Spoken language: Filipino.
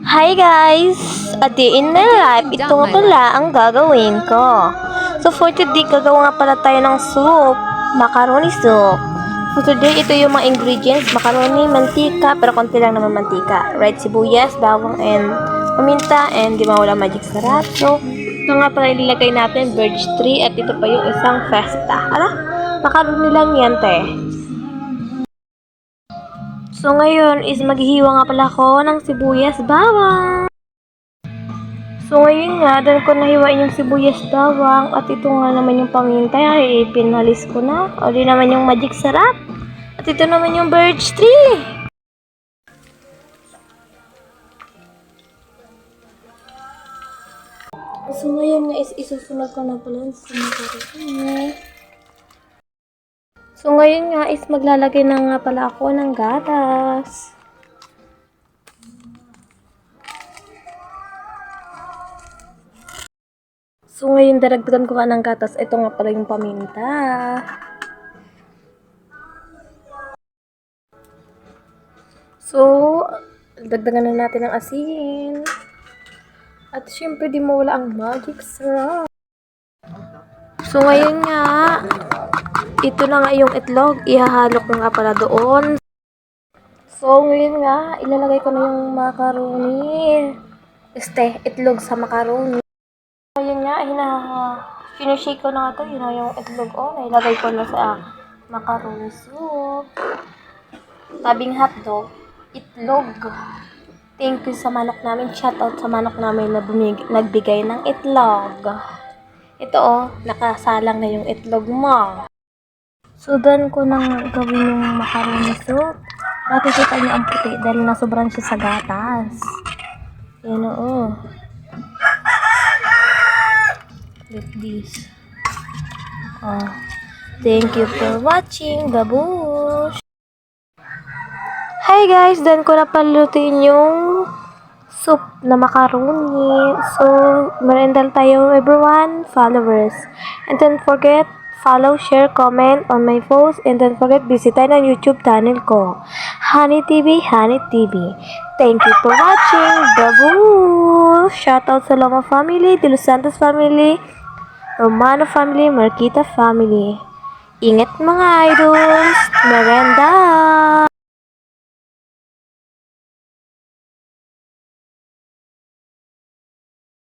Hi guys! A day in my life, ito nga pala ang gagawin ko. So for today, gagawa nga pala tayo ng soup, macaroni soup. So today, ito yung mga ingredients, macaroni, mantika, pero konti lang naman mantika. Right, sibuyas, bawang, and paminta, and di mawala magic sarap. So, ito nga pala ililagay natin, birch tree, at ito pa yung isang festa. Ala, macaroni lang yan, te. So, ngayon is maghihiwa nga pala ako ng sibuyas, bawang. So, ngayon nga, doon ko nahiwain yung sibuyas, bawang, at ito nga naman yung paminta, ay pinalis ko na. O, di naman yung magic sarap. At ito naman yung birch tree. So, ngayon nga is isusunod ko na pala sa macaroni. So, ngayon nga is maglalagay na nga pala ako ng gatas. So, ngayon daragdagan ko nga ng gatas. Ito nga pala yung paminta. So, dagdagan na natin ng asin. At syempre, di mawala ang magic sarap. So, ngayon nga, ito na nga yung itlog. Ihahalo ko nga pala doon. So, ngayon nga, ilalagay ko na yung macaroni. Itlog sa macaroni. Ngayon nga, sinishake ko na nga ito. Yun na yung itlog. Nailagay ko na sa macaroni soup. Tabing hotdog, itlog. Thank you sa manok namin. Shout out sa manok namin na nagbigay ng itlog. Ito nakasalang na yung itlog mo. So, doon ko nang gawin yung macaroni soup. Nakikita niyo ang puti dahil nasobran siya sa gatas. Yan like this. Thank you for watching. Babush! Hi guys! Doon ko na palutuin yung soup na macaroni. So, merendal tayo everyone, followers. And don't forget, follow, share, comment on my post. And don't forget, bisitahin ang YouTube channel ko. Honey TV, Honey TV. Thank you for watching. Babu! Shoutout sa Loma family, De Los Santos family, Romano family, Marquita family. Ingat mga idols! Merenda!